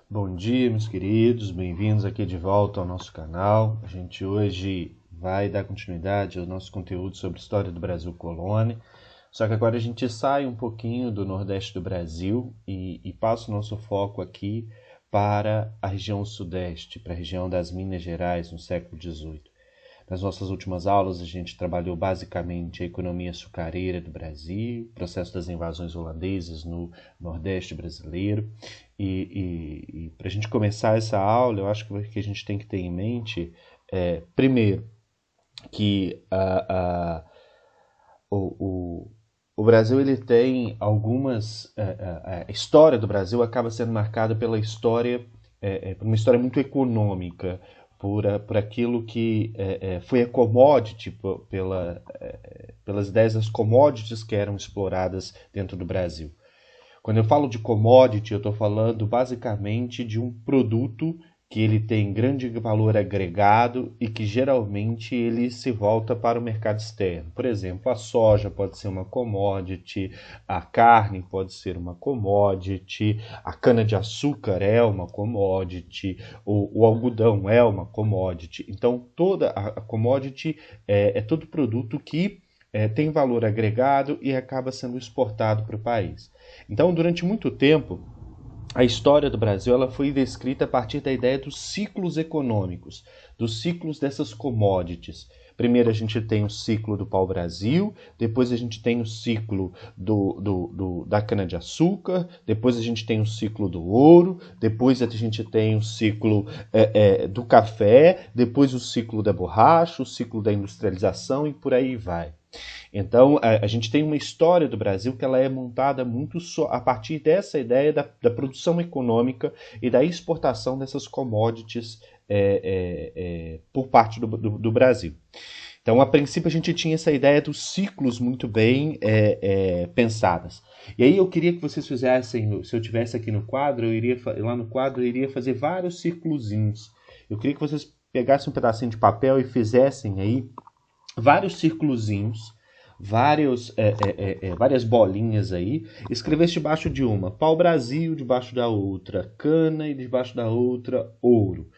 Bom dia, meus queridos, bem-vindos aqui de volta ao nosso canal. A gente hoje vai dar continuidade ao nosso conteúdo sobre a história do Brasil colônia. Só que agora a gente sai um pouquinho do Nordeste do Brasil e passa o nosso foco aqui para a região Sudeste, para a região das Minas Gerais no século XVIII. Nas nossas últimas aulas, a gente trabalhou basicamente a economia açucareira do Brasil, processo das invasões holandesas no Nordeste brasileiro. E para a gente começar essa aula, eu acho que a gente tem que ter em mente, primeiro, que o Brasil ele tem algumas... a história do Brasil acaba sendo marcada pela história, por uma história muito econômica, por aquilo que foi a commodity, pelas ideias das commodities que eram exploradas dentro do Brasil. Quando eu falo de commodity, eu estou falando basicamente de um produto que ele tem grande valor agregado e que geralmente ele se volta para o mercado externo. Por exemplo, a soja pode ser uma commodity, a carne pode ser uma commodity, a cana-de-açúcar é uma commodity, o algodão é uma commodity. Então, toda a commodity é todo produto que tem valor agregado e acaba sendo exportado para o país. Então, durante muito tempo, a história do Brasil ela foi descrita a partir da ideia dos ciclos econômicos, dos ciclos dessas commodities. Primeiro a gente tem o ciclo do pau-brasil, depois a gente tem o ciclo da cana-de-açúcar, depois a gente tem o ciclo do ouro, depois a gente tem o ciclo do café, depois o ciclo da borracha, o ciclo da industrialização e por aí vai. Então, a gente tem uma história do Brasil que ela é montada muito a partir dessa ideia da produção econômica e da exportação dessas commodities por parte do Brasil. Então, a princípio, a gente tinha essa ideia dos ciclos muito bem pensadas. E aí eu queria que vocês fizessem, se eu tivesse aqui no quadro, lá no quadro eu iria fazer vários círculozinhos. Eu queria que vocês pegassem um pedacinho de papel e fizessem aí vários círculozinhos, várias bolinhas aí, escrevesse debaixo de uma pau-brasil, debaixo da outra cana e debaixo da outra ouro.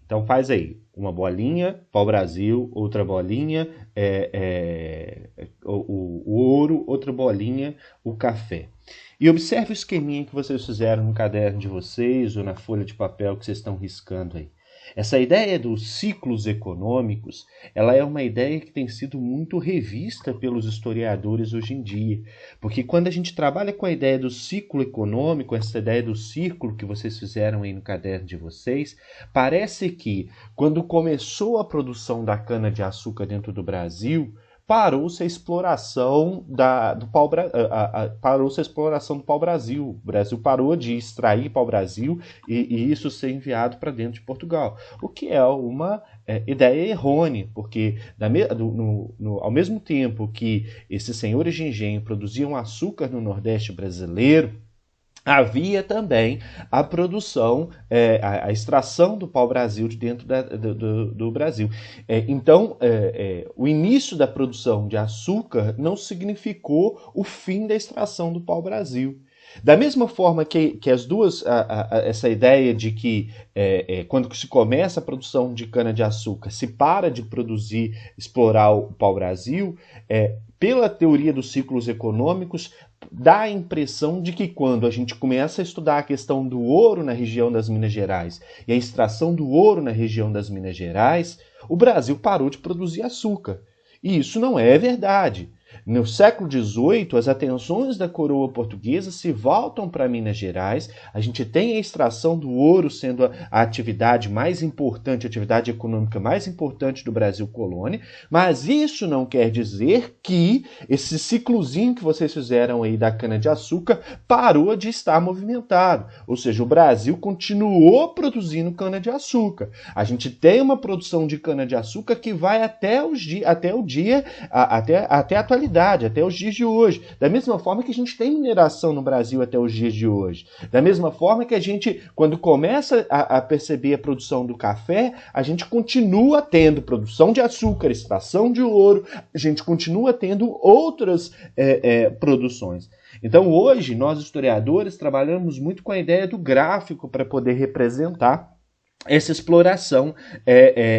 Então faz aí uma bolinha, pau-brasil, outra bolinha, o ouro, outra bolinha, o café. E observe o esqueminha que vocês fizeram no caderno de vocês ou na folha de papel que vocês estão riscando aí. Essa ideia dos ciclos econômicos, ela é uma ideia que tem sido muito revista pelos historiadores hoje em dia, porque quando a gente trabalha com a ideia do ciclo econômico, essa ideia do círculo que vocês fizeram aí no caderno de vocês, parece que quando começou a produção da cana-de-açúcar dentro do Brasil, parou-se a exploração parou-se a exploração do pau-brasil. O Brasil parou de extrair pau-brasil e isso ser enviado para dentro de Portugal. O que é uma ideia errônea, porque ao mesmo tempo que esses senhores de engenho produziam açúcar no Nordeste brasileiro, havia também a produção, a extração do pau-brasil de dentro do Brasil. Então, o início da produção de açúcar não significou o fim da extração do pau-brasil. Da mesma forma que as duas, essa ideia de que quando se começa a produção de cana-de-açúcar, se para de produzir, explorar o pau-brasil, pela teoria dos ciclos econômicos, dá a impressão de que quando a gente começa a estudar a questão do ouro na região das Minas Gerais e a extração do ouro na região das Minas Gerais, o Brasil parou de produzir açúcar. E isso não é verdade. No século XVIII, as atenções da coroa portuguesa se voltam para Minas Gerais. A gente tem a extração do ouro sendo a atividade mais importante, a atividade econômica mais importante do Brasil colônia, mas isso não quer dizer que esse ciclozinho que vocês fizeram aí da cana-de-açúcar parou de estar movimentado. Ou seja, o Brasil continuou produzindo cana-de-açúcar. A gente tem uma produção de cana-de-açúcar que vai até a atualidade, até os dias de hoje. Da mesma forma que a gente tem mineração no Brasil até os dias de hoje. Da mesma forma que a gente, quando começa a perceber a produção do café, a gente continua tendo produção de açúcar, extração de ouro, a gente continua tendo outras produções. Então hoje nós historiadores trabalhamos muito com a ideia do gráfico para poder representar essa exploração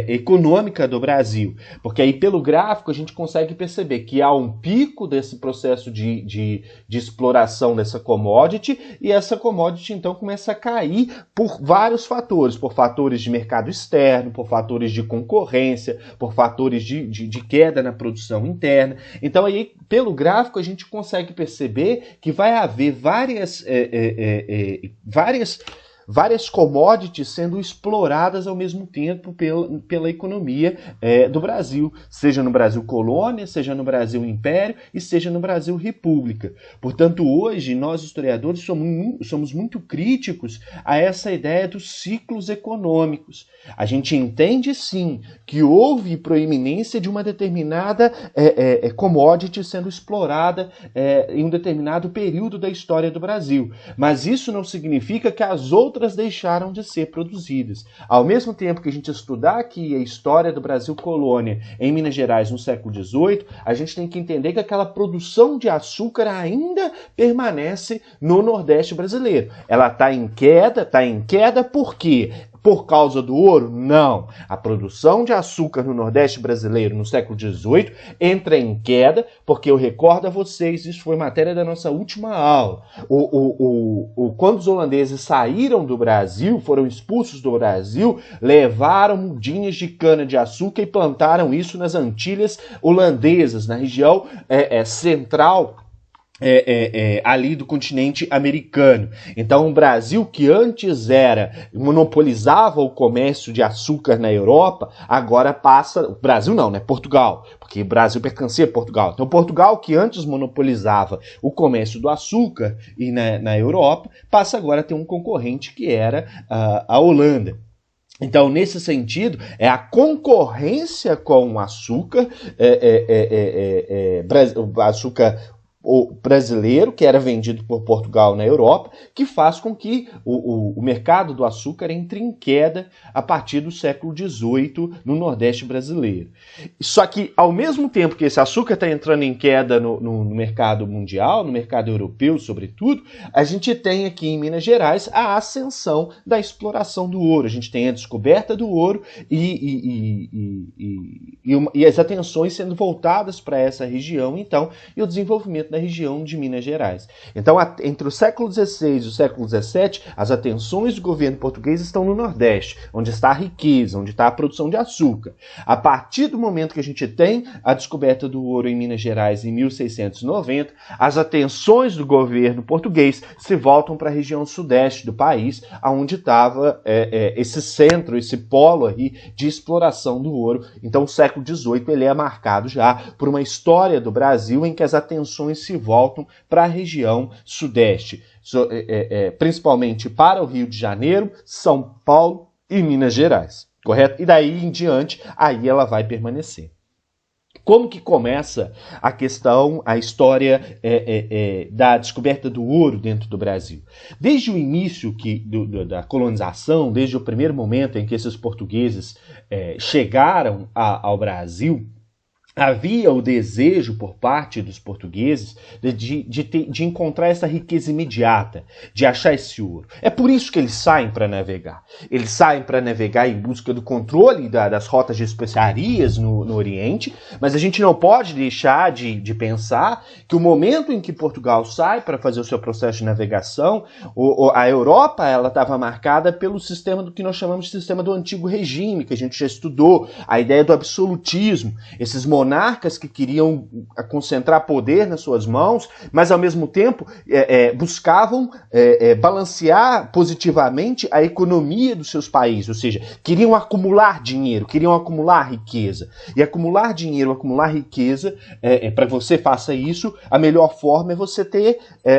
econômica do Brasil, porque aí pelo gráfico a gente consegue perceber que há um pico desse processo de exploração dessa commodity, e essa commodity então começa a cair por vários fatores, por fatores de mercado externo, por fatores de concorrência, por fatores de queda na produção interna. Então aí pelo gráfico a gente consegue perceber que vai haver várias commodities sendo exploradas ao mesmo tempo pela economia do Brasil, seja no Brasil colônia, seja no Brasil império e seja no Brasil república. Portanto, hoje nós historiadores somos muito críticos a essa ideia dos ciclos econômicos. A gente entende sim que houve proeminência de uma determinada commodity sendo explorada em um determinado período da história do Brasil, mas isso não significa que as outras deixaram de ser produzidas. Ao mesmo tempo que a gente estudar aqui a história do Brasil colônia em Minas Gerais no século XVIII, a gente tem que entender que aquela produção de açúcar ainda permanece no Nordeste brasileiro. Ela está em queda por quê? Por causa do ouro? Não. A produção de açúcar no Nordeste brasileiro no século XVIII entra em queda, porque eu recordo a vocês, isso foi matéria da nossa última aula. Quando os holandeses saíram do Brasil, foram expulsos do Brasil, levaram mudinhas de cana-de-açúcar e plantaram isso nas Antilhas holandesas, na região central ali do continente americano. Então o Brasil, que antes monopolizava o comércio de açúcar na Europa, agora passa, Brasil não, né? Portugal, porque o Brasil pertencia a Portugal. Então Portugal, que antes monopolizava o comércio do açúcar e na Europa, passa agora a ter um concorrente que era a Holanda. Então, nesse sentido, é a concorrência com o açúcar, o brasileiro, que era vendido por Portugal na Europa, que faz com que o mercado do açúcar entre em queda a partir do século XVIII no Nordeste brasileiro. Só que, ao mesmo tempo que esse açúcar está entrando em queda no mercado mundial, no mercado europeu, sobretudo, a gente tem aqui em Minas Gerais a ascensão da exploração do ouro. A gente tem a descoberta do ouro e as atenções sendo voltadas para essa região, então, e o desenvolvimento da região de Minas Gerais. Então, entre o século XVI e o século XVII, as atenções do governo português estão no Nordeste, onde está a riqueza, onde está a produção de açúcar. A partir do momento que a gente tem a descoberta do ouro em Minas Gerais em 1690, as atenções do governo português se voltam para a região sudeste do país, onde estava esse centro, esse polo aí de exploração do ouro. Então, o século XVIII ele é marcado já por uma história do Brasil em que as atenções se voltam para a região sudeste, principalmente para o Rio de Janeiro, São Paulo e Minas Gerais, correto? E daí em diante, aí ela vai permanecer. Como que começa a questão, a história da descoberta do ouro dentro do Brasil? Desde o início da colonização, desde o primeiro momento em que esses portugueses chegaram ao Brasil, havia o desejo por parte dos portugueses de encontrar essa riqueza imediata, de achar esse ouro. É por isso que eles saem para navegar. Eles saem para navegar em busca do controle das rotas de especiarias no Oriente, mas a gente não pode deixar de pensar que o momento em que Portugal sai para fazer o seu processo de navegação, a Europa estava marcada pelo sistema do que nós chamamos de sistema do antigo regime, que a gente já estudou, a ideia do absolutismo, esses monarcas que queriam concentrar poder nas suas mãos, mas ao mesmo tempo buscavam balancear positivamente a economia dos seus países, ou seja, queriam acumular dinheiro, queriam acumular riqueza. E acumular dinheiro, acumular riqueza, para que você faça isso, a melhor forma é você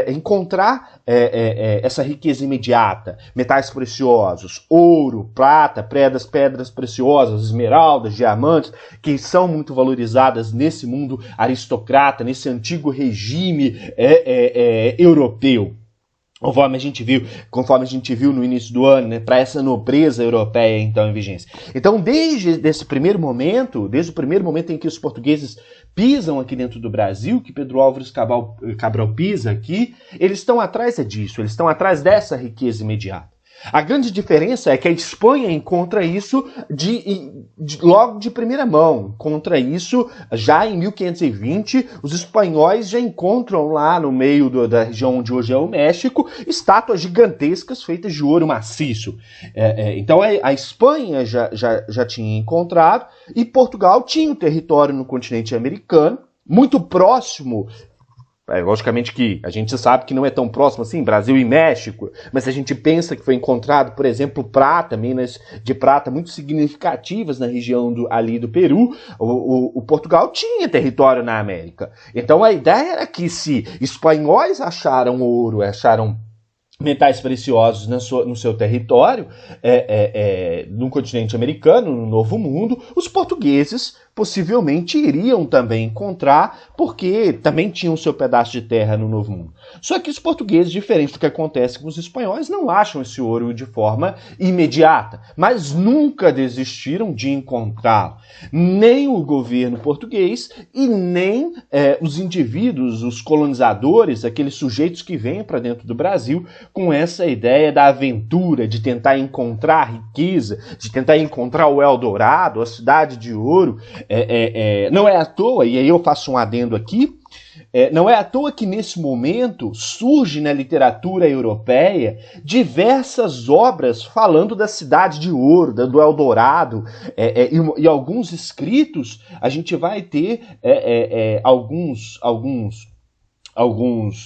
encontrar essa riqueza imediata, metais preciosos, ouro, prata, pedras preciosas, esmeraldas, diamantes, que são muito valorizadas nesse mundo aristocrata, nesse antigo regime europeu. conforme a gente viu no início do ano, né, para essa nobreza europeia então em vigência. Então, desde o primeiro momento em que os portugueses pisam aqui dentro do Brasil, que Pedro Álvares Cabral pisa aqui, eles estão atrás disso, eles estão atrás dessa riqueza imediata. A grande diferença é que a Espanha encontra isso logo de primeira mão. Contra isso, já em 1520, os espanhóis já encontram lá no meio da região onde hoje é o México, estátuas gigantescas feitas de ouro maciço. Então a Espanha já tinha encontrado e Portugal tinha um território no continente americano, muito próximo. Logicamente que a gente sabe que não é tão próximo assim, Brasil e México, mas a gente pensa que foi encontrado, por exemplo, prata, minas de prata muito significativas na região ali do Peru. O Portugal tinha território na América. Então a ideia era que se espanhóis acharam ouro, acharam metais preciosos no seu território, no continente americano, no Novo Mundo, os portugueses possivelmente iriam também encontrar, porque também tinham seu pedaço de terra no Novo Mundo. Só que os portugueses, diferente do que acontece com os espanhóis, não acham esse ouro de forma imediata, mas nunca desistiram de encontrá-lo. Nem o governo português e nem os indivíduos, os colonizadores, aqueles sujeitos que vêm para dentro do Brasil com essa ideia da aventura, de tentar encontrar riqueza, de tentar encontrar o Eldorado, a cidade de ouro. Não é à toa, e aí eu faço um adendo aqui, não é à toa que nesse momento surge na literatura europeia diversas obras falando da cidade de ouro, do Eldorado, e alguns escritos a gente vai ter alguns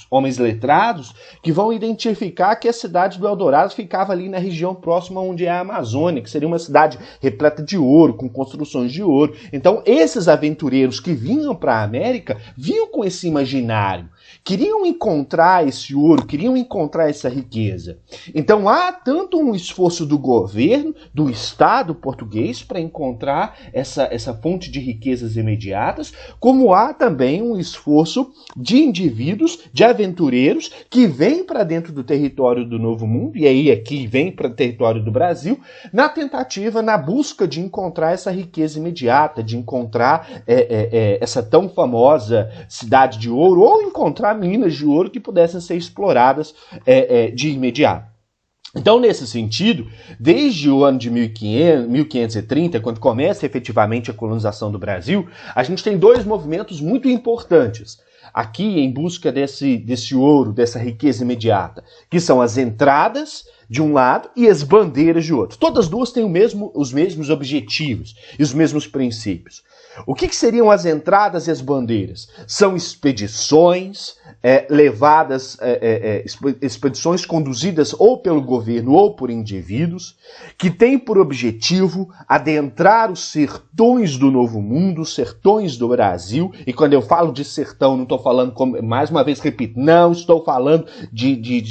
homens letrados que vão identificar que a cidade do Eldorado ficava ali na região próxima onde é a Amazônia, que seria uma cidade repleta de ouro, com construções de ouro. Então, esses aventureiros que vinham para a América vinham com esse imaginário, queriam encontrar esse ouro, queriam encontrar essa riqueza. Então, há tanto um esforço do governo, do Estado português, para encontrar essa fonte de riquezas imediatas, como há também um esforço de indivíduos, de aventureiros que vêm para dentro do território do Novo Mundo, e aí aqui vem para o território do Brasil, na tentativa, na busca de encontrar essa riqueza imediata, de encontrar essa tão famosa cidade de ouro, ou encontrar minas de ouro que pudessem ser exploradas de imediato. Então, nesse sentido, desde o ano de 1530, quando começa efetivamente a colonização do Brasil, a gente tem dois movimentos muito importantes aqui em busca desse ouro, dessa riqueza imediata, que são as entradas de um lado e as bandeiras de outro. Todas duas têm os mesmos objetivos e os mesmos princípios. O que seriam as entradas e as bandeiras? São expedições expedições conduzidas ou pelo governo ou por indivíduos, que têm por objetivo adentrar os sertões do Novo Mundo, os sertões do Brasil. E quando eu falo de sertão, não estou falando, mais uma vez repito, não estou falando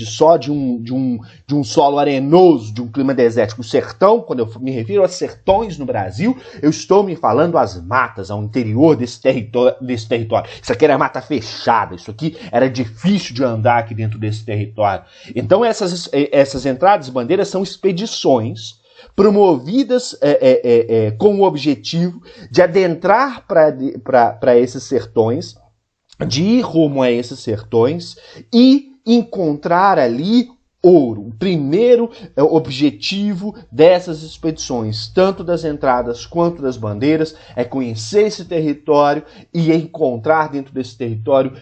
só de um solo arenoso, de um clima desértico. O sertão, quando eu me refiro a sertões no Brasil, eu estou me falando às matas, ao interior desse território. Isso aqui era mata fechada, isso aqui era difícil de andar aqui dentro desse território. Então essas entradas e bandeiras são expedições promovidas com o objetivo de adentrar para esses sertões, de ir rumo a esses sertões e encontrar ali ouro. O primeiro objetivo dessas expedições, tanto das entradas quanto das bandeiras, é conhecer esse território e encontrar dentro desse território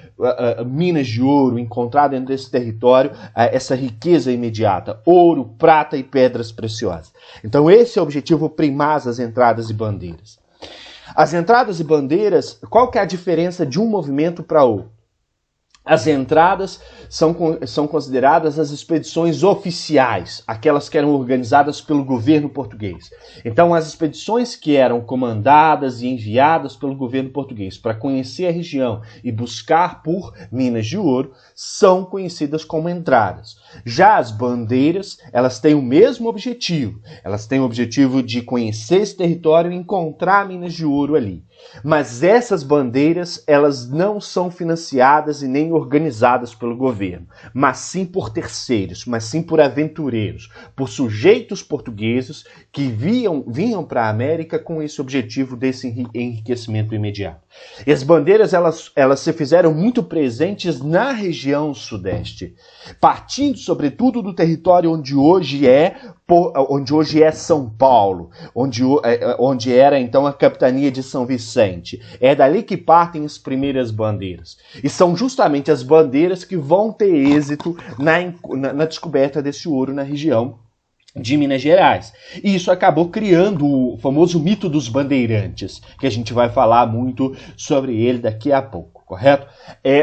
minas de ouro, encontrar dentro desse território essa riqueza imediata, ouro, prata e pedras preciosas. Então esse é o objetivo primaz das entradas e bandeiras. As entradas e bandeiras, qual que é a diferença de um movimento para outro? As entradas são consideradas as expedições oficiais, aquelas que eram organizadas pelo governo português. Então, as expedições que eram comandadas e enviadas pelo governo português para conhecer a região e buscar por minas de ouro são conhecidas como entradas. Já as bandeiras, elas têm o mesmo objetivo. Elas têm o objetivo de conhecer esse território e encontrar minas de ouro ali. Mas essas bandeiras, elas não são financiadas e nem organizadas pelo governo, mas sim por terceiros, mas sim por aventureiros, por sujeitos portugueses que vinham para a América com esse objetivo desse enriquecimento imediato. E as bandeiras, elas se fizeram muito presentes na região sudeste, partindo sobretudo do território onde hoje é São Paulo, onde era então a capitania de São Vicente. É dali que partem as primeiras bandeiras. E são justamente as bandeiras que vão ter êxito na descoberta desse ouro na região de Minas Gerais. E isso acabou criando o famoso mito dos bandeirantes, que a gente vai falar muito sobre ele daqui a pouco, correto?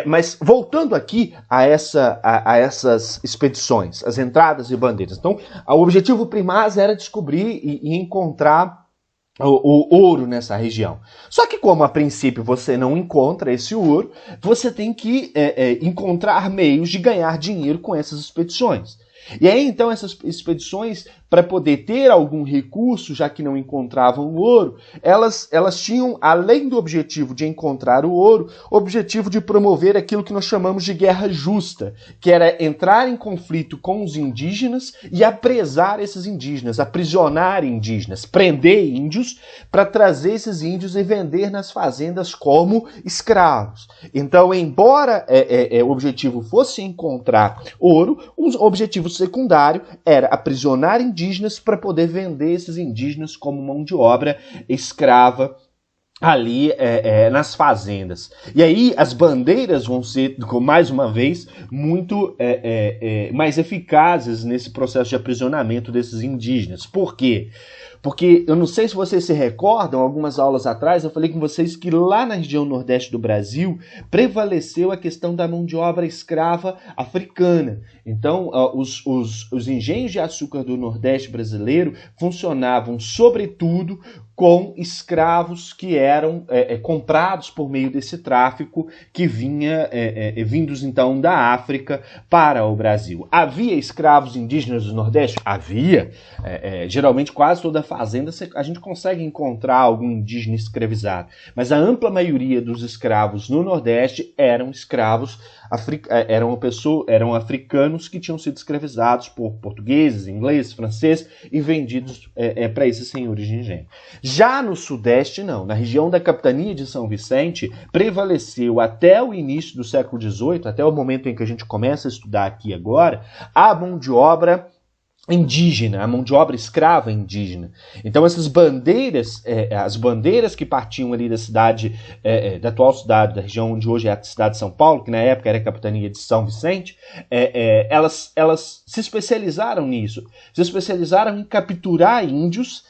Mas voltando aqui a essas expedições, as entradas e bandeiras. Então, o objetivo primaz era descobrir e encontrar o ouro nessa região. Só que como a princípio você não encontra esse ouro, você tem que encontrar meios de ganhar dinheiro com essas expedições. E aí, então, essas expedições, para poder ter algum recurso, já que não encontravam ouro, elas tinham, além do objetivo de encontrar o ouro, o objetivo de promover aquilo que nós chamamos de guerra justa, que era entrar em conflito com os indígenas e apresar esses indígenas, aprisionar indígenas, prender índios, para trazer esses índios e vender nas fazendas como escravos. Então, embora o objetivo fosse encontrar ouro, o objetivo secundário era aprisionar indígenas para poder vender esses indígenas como mão de obra escrava ali nas fazendas. E aí as bandeiras vão ser, mais uma vez, muito mais eficazes nesse processo de aprisionamento desses indígenas. Por quê? Porque eu não sei se vocês se recordam, algumas aulas atrás eu falei com vocês que lá na região nordeste do Brasil prevaleceu a questão da mão de obra escrava africana. Então, os engenhos de açúcar do Nordeste brasileiro funcionavam, sobretudo, com escravos que eram comprados por meio desse tráfico que vinha vindos então da África para o Brasil. Havia escravos indígenas do Nordeste? Havia. Geralmente quase toda fazenda a gente consegue encontrar algum indígena escravizado, mas a ampla maioria dos escravos no Nordeste eram escravos eram africanos que tinham sido escravizados por portugueses, ingleses, franceses e vendidos para esses senhores de engenho. Já no Sudeste, não. Na região da capitania de São Vicente, prevaleceu até o início do século XVIII, até o momento em que a gente começa a estudar aqui agora, a mão de obra indígena, a mão de obra escrava indígena. Então essas bandeiras, as bandeiras que partiam ali da cidade, da atual cidade, da região onde hoje é a cidade de São Paulo, que na época era a capitania de São Vicente, elas se especializaram nisso, se especializaram em capturar índios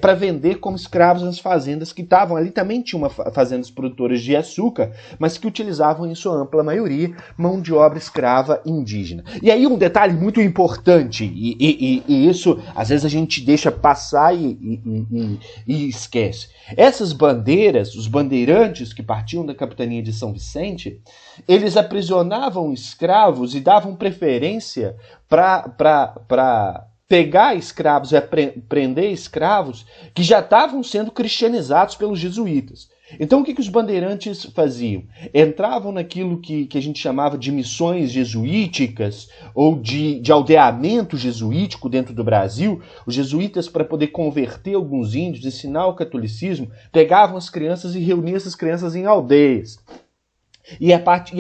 para vender como escravos nas fazendas que estavam ali. Também tinham fazendas produtoras de açúcar, mas que utilizavam em sua ampla maioria mão de obra escrava indígena. E aí um detalhe muito importante, e isso às vezes a gente deixa passar e esquece. Essas bandeiras, os bandeirantes que partiam da capitania de São Vicente, eles aprisionavam escravos e davam preferência para pegar escravos e prender escravos que já estavam sendo cristianizados pelos jesuítas. Então o que os bandeirantes faziam? Entravam naquilo que a gente chamava de missões jesuíticas ou de aldeamento jesuítico dentro do Brasil. Os jesuítas, para poder converter alguns índios, ensinar o catolicismo, pegavam as crianças e reuniam essas crianças em aldeias. E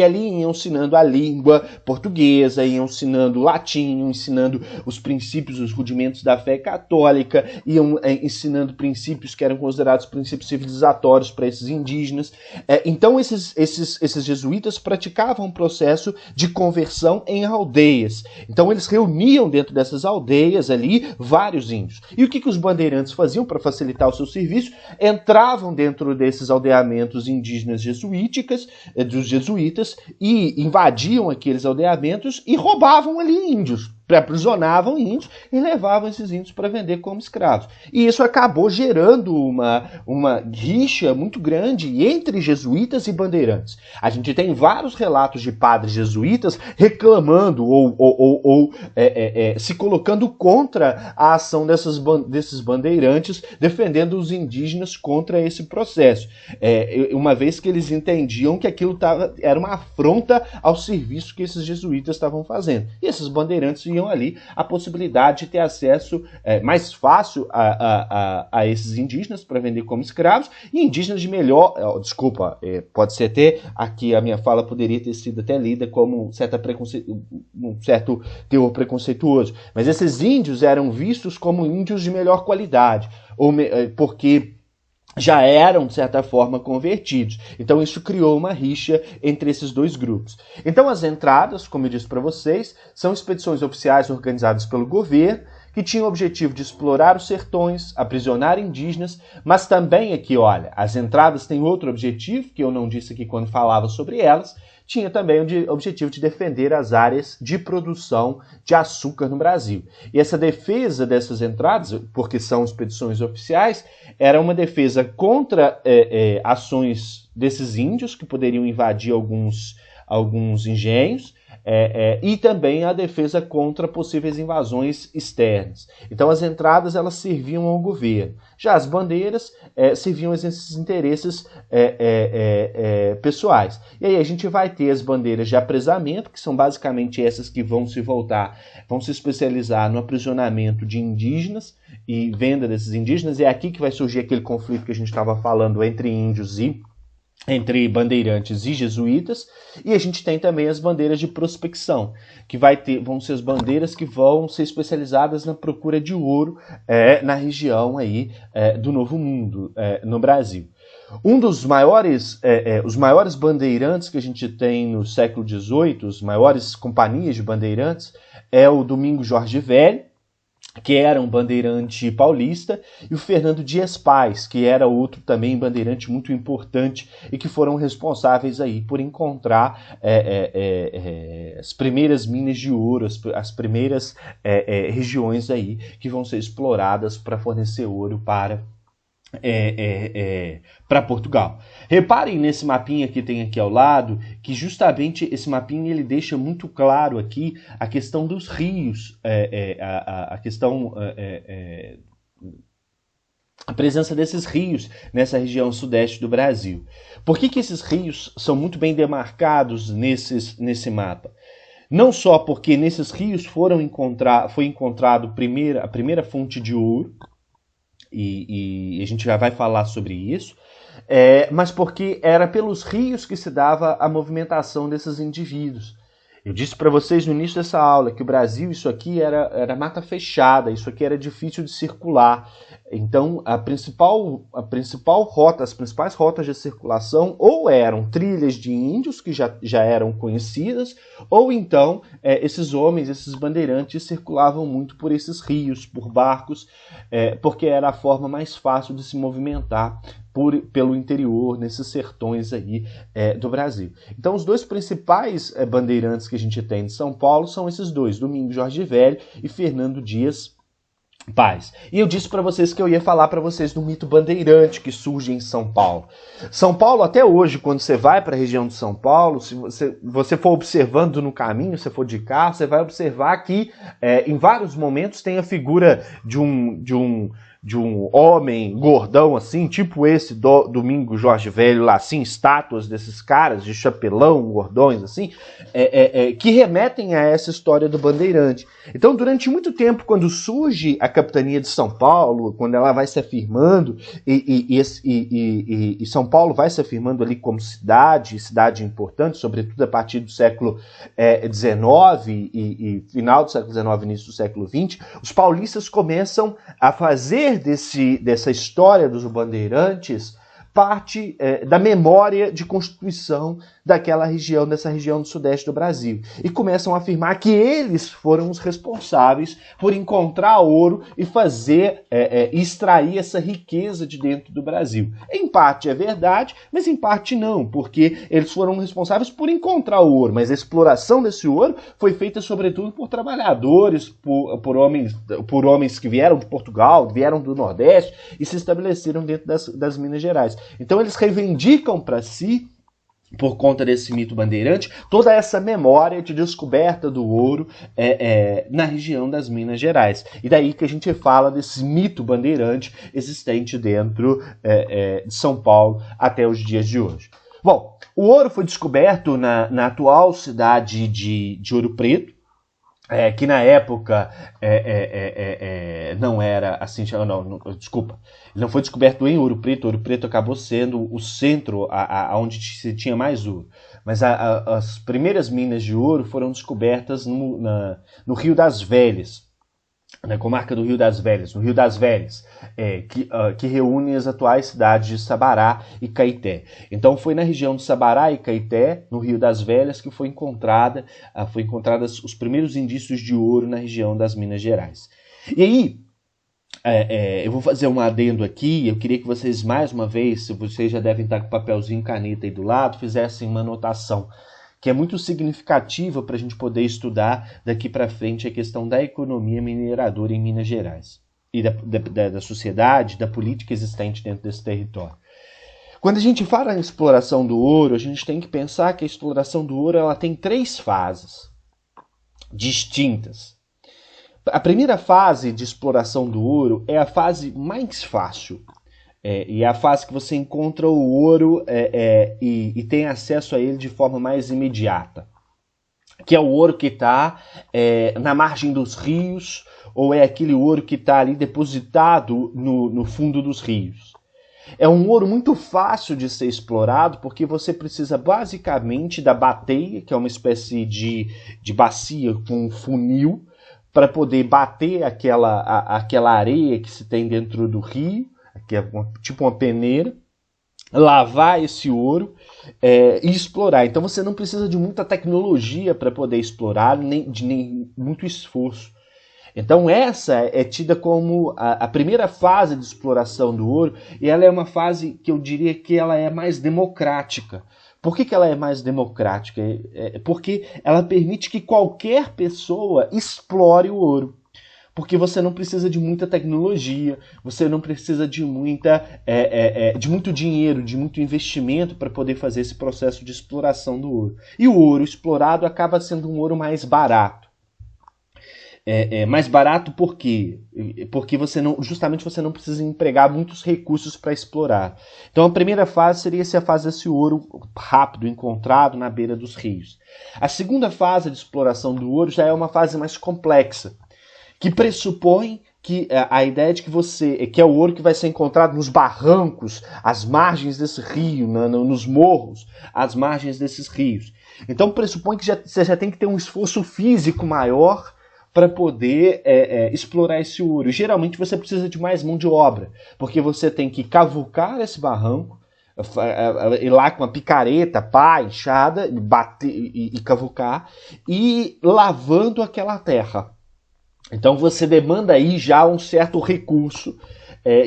ali iam ensinando a língua portuguesa, iam ensinando o latim, iam ensinando os princípios, os rudimentos da fé católica, iam ensinando princípios que eram considerados princípios civilizatórios para esses indígenas. Então esses jesuítas praticavam um processo de conversão em aldeias. Então eles reuniam dentro dessas aldeias ali vários índios. E o que os bandeirantes faziam para facilitar o seu serviço? Entravam dentro desses aldeamentos indígenas jesuíticas, dos jesuítas, e invadiam aqueles aldeamentos e roubavam ali índios. aprisionavam índios e levavam esses índios para vender como escravos. E isso acabou gerando uma rixa muito grande entre jesuítas e bandeirantes. A gente tem vários relatos de padres jesuítas reclamando ou se colocando contra a ação desses bandeirantes, defendendo os indígenas contra esse processo. Uma vez que eles entendiam que aquilo era uma afronta ao serviço que esses jesuítas estavam fazendo. E esses bandeirantes viam ali a possibilidade de ter acesso mais fácil a esses indígenas para vender como escravos, e indígenas de melhor... pode ser até... Aqui a minha fala poderia ter sido até lida como um certo teor preconceituoso. Mas esses índios eram vistos como índios de melhor qualidade, porque já eram, de certa forma, convertidos. Então isso criou uma rixa entre esses dois grupos. Então as entradas, como eu disse para vocês, são expedições oficiais organizadas pelo governo, que tinham o objetivo de explorar os sertões, aprisionar indígenas, mas também aqui, olha, as entradas têm outro objetivo, que eu não disse aqui quando falava sobre elas, tinha também o objetivo de defender as áreas de produção de açúcar no Brasil. E essa defesa dessas entradas, porque são expedições oficiais, era uma defesa contra ações desses índios, que poderiam invadir alguns engenhos, e também a defesa contra possíveis invasões externas. Então as entradas elas serviam ao governo. Já as bandeiras serviam a esses interesses pessoais. E aí a gente vai ter as bandeiras de apresamento, que são basicamente essas que vão se especializar no aprisionamento de indígenas e venda desses indígenas. É aqui que vai surgir aquele conflito que a gente estava falando entre índios entre bandeirantes e jesuítas, e a gente tem também as bandeiras de prospecção, que vão ser as bandeiras que vão ser especializadas na procura de ouro na região aí, do Novo Mundo, no Brasil. Os maiores bandeirantes que a gente tem no século XVIII, as maiores companhias de bandeirantes, é o Domingos Jorge Velho, que era um bandeirante paulista, e o Fernando Dias Paz, que era outro também bandeirante muito importante e que foram responsáveis aí por encontrar as primeiras minas de ouro, as primeiras regiões aí que vão ser exploradas para fornecer ouro para Portugal. Reparem nesse mapinha que tem aqui ao lado, que justamente esse mapinha ele deixa muito claro aqui a questão dos rios, a presença desses rios nessa região sudeste do Brasil. Por que esses rios são muito bem demarcados nesse mapa? Não só porque nesses rios foi encontrado a primeira fonte de ouro, e a gente já vai falar sobre isso, mas porque era pelos rios que se dava a movimentação desses indivíduos. Eu disse para vocês no início dessa aula que o Brasil, isso aqui era mata fechada, isso aqui era difícil de circular. Então, as principais rotas de circulação ou eram trilhas de índios, que já eram conhecidas, ou então esses bandeirantes circulavam muito por esses rios, por barcos, porque era a forma mais fácil de se movimentar pelo interior, nesses sertões aí do Brasil. Então, os dois principais bandeirantes que a gente tem de São Paulo são esses dois, Domingos Jorge Velho e Fernando Dias Paz. E eu disse para vocês que eu ia falar para vocês do mito bandeirante que surge em São Paulo. São Paulo, até hoje, quando você vai para a região de São Paulo, se você for observando no caminho, se for de carro, você vai observar que em vários momentos tem a figura de um homem gordão assim, tipo esse do Domingos Jorge Velho lá, assim, estátuas desses caras de chapelão, gordões assim, que remetem a essa história do bandeirante. Então, durante muito tempo, quando surge a capitania de São Paulo, quando ela vai se afirmando, e São Paulo vai se afirmando ali como cidade importante, sobretudo a partir do século XIX e final do século XIX, início do século XX, os paulistas começam a fazer dessa história dos bandeirantes parte da memória de constituição daquela região, dessa região do sudeste do Brasil. E começam a afirmar que eles foram os responsáveis por encontrar ouro e fazer, extrair essa riqueza de dentro do Brasil. Em parte é verdade, mas em parte não, porque eles foram responsáveis por encontrar o ouro, mas a exploração desse ouro foi feita sobretudo por trabalhadores, por homens que vieram de Portugal, vieram do Nordeste e se estabeleceram dentro das Minas Gerais. Então eles reivindicam para si, por conta desse mito bandeirante, toda essa memória de descoberta do ouro na região das Minas Gerais. E daí que a gente fala desse mito bandeirante existente dentro de São Paulo até os dias de hoje. Bom, o ouro foi descoberto na atual cidade de Ouro Preto, que na época não era assim, desculpa, ele não foi descoberto em Ouro Preto. Ouro Preto acabou sendo o centro onde se tinha mais ouro, mas as primeiras minas de ouro foram descobertas no Rio das Velhas, na comarca do Rio das Velhas, no Rio das Velhas, que reúne as atuais cidades de Sabará e Caeté. Então foi na região de Sabará e Caeté, no Rio das Velhas, que foi encontradas os primeiros indícios de ouro na região das Minas Gerais. E aí, eu vou fazer um adendo aqui. Eu queria que vocês, mais uma vez, se vocês já devem estar com papelzinho e caneta aí do lado, fizessem uma anotação que é muito significativa para a gente poder estudar daqui para frente a questão da economia mineradora em Minas Gerais e da sociedade, da política existente dentro desse território. Quando a gente fala em exploração do ouro, a gente tem que pensar que a exploração do ouro ela tem 3 fases distintas. A primeira fase de exploração do ouro é a fase mais fácil. E é a fase que você encontra o ouro e tem acesso a ele de forma mais imediata. Que é o ouro que está na margem dos rios, ou é aquele ouro que está ali depositado no fundo dos rios. É um ouro muito fácil de ser explorado, porque você precisa basicamente da bateia, que é uma espécie de bacia com um funil, para poder bater aquela areia que se tem dentro do rio, que é tipo uma peneira, lavar esse ouro e explorar. Então você não precisa de muita tecnologia para poder explorar, nem muito esforço. Então essa é tida como a primeira fase de exploração do ouro, e ela é uma fase que eu diria que ela é mais democrática. Por que ela é mais democrática? Porque ela permite que qualquer pessoa explore o ouro. Porque você não precisa de muita tecnologia, você não precisa de muito dinheiro, de muito investimento para poder fazer esse processo de exploração do ouro. E o ouro explorado acaba sendo um ouro mais barato. Mais barato por quê? Porque você não precisa empregar muitos recursos para explorar. Então a primeira fase seria a fase desse ouro rápido encontrado na beira dos rios. A segunda fase de exploração do ouro já é uma fase mais complexa, que pressupõe que a ideia de que é o ouro que vai ser encontrado nos barrancos, às margens desse rio, nos morros, às margens desses rios. Então pressupõe que você já tem que ter um esforço físico maior para poder explorar esse ouro. E, geralmente você precisa de mais mão de obra, porque você tem que cavucar esse barranco, ir lá com uma picareta, pá, enxada, bater e cavucar, e lavando aquela terra. Então você demanda aí já um certo recurso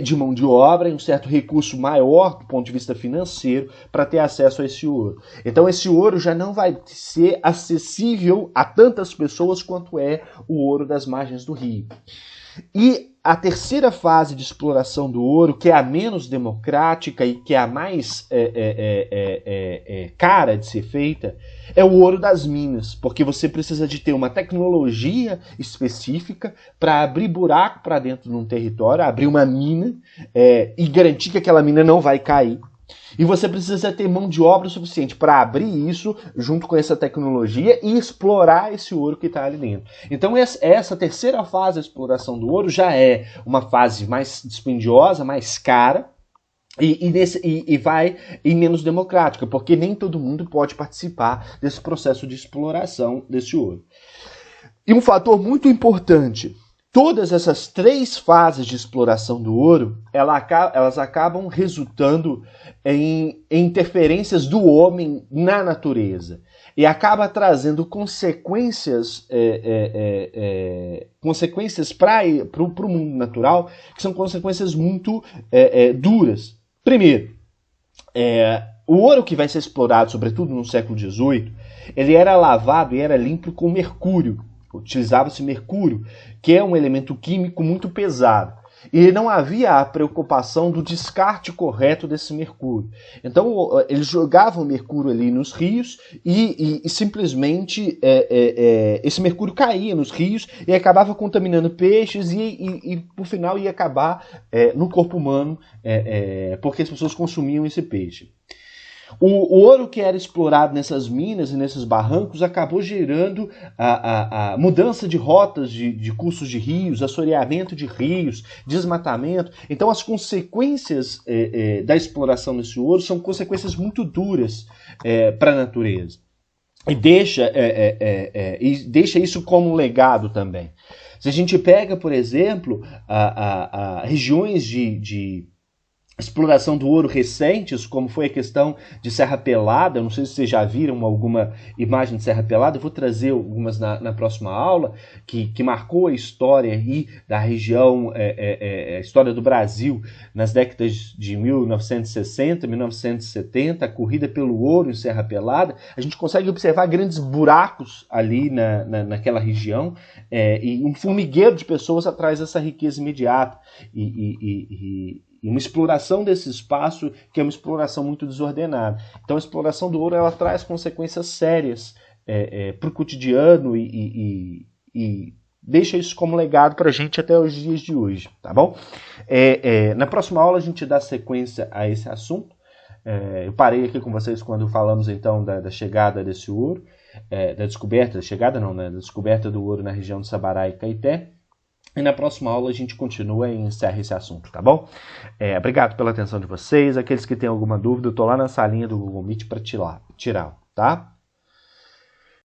de mão de obra e um certo recurso maior do ponto de vista financeiro para ter acesso a esse ouro. Então esse ouro já não vai ser acessível a tantas pessoas quanto é o ouro das margens do rio. E a terceira fase de exploração do ouro, que é a menos democrática e que é a mais cara de ser feita, é o ouro das minas, porque você precisa de ter uma tecnologia específica para abrir buraco para dentro de um território, abrir uma mina e garantir que aquela mina não vai cair. E você precisa ter mão de obra suficiente para abrir isso junto com essa tecnologia e explorar esse ouro que está ali dentro. Então essa terceira fase da exploração do ouro já é uma fase mais dispendiosa, mais cara e menos democrática, porque nem todo mundo pode participar desse processo de exploração desse ouro. E um fator muito importante Todas essas 3 fases de exploração do ouro, elas acabam resultando em interferências do homem na natureza. E acaba trazendo consequências para o mundo natural, que são consequências muito duras. Primeiro, o ouro que vai ser explorado, sobretudo no século XVIII, ele era lavado e era limpo com mercúrio. Utilizava-se mercúrio, que é um elemento químico muito pesado. E não havia a preocupação do descarte correto desse mercúrio. Então, eles jogavam mercúrio ali nos rios e simplesmente esse mercúrio caía nos rios e acabava contaminando peixes e por final, ia acabar no corpo humano, porque as pessoas consumiam esse peixe. O ouro que era explorado nessas minas e nesses barrancos acabou gerando a mudança de rotas de cursos de rios, assoreamento de rios, desmatamento. Então, as consequências da exploração desse ouro são consequências muito duras para a natureza. E deixa isso como legado também. Se a gente pega, por exemplo, regiões de exploração do ouro recentes, como foi a questão de Serra Pelada, não sei se vocês já viram alguma imagem de Serra Pelada, eu vou trazer algumas na próxima aula, que marcou a história aí da região, a história do Brasil nas décadas de 1960, 1970, a corrida pelo ouro em Serra Pelada. A gente consegue observar grandes buracos ali naquela região, e um formigueiro de pessoas atrás dessa riqueza imediata, e uma exploração desse espaço que é uma exploração muito desordenada. Então a exploração do ouro, ela traz consequências sérias para o cotidiano e deixa isso como legado para a gente até os dias de hoje, tá bom? Na próxima aula a gente dá sequência a esse assunto. Eu parei aqui com vocês quando falamos então da chegada desse ouro, da descoberta do ouro na região de Sabará e Caeté. E na próxima aula a gente continua e encerra esse assunto, tá bom? Obrigado pela atenção de vocês. Aqueles que têm alguma dúvida, eu estou lá na salinha do Google Meet para tirar, tá?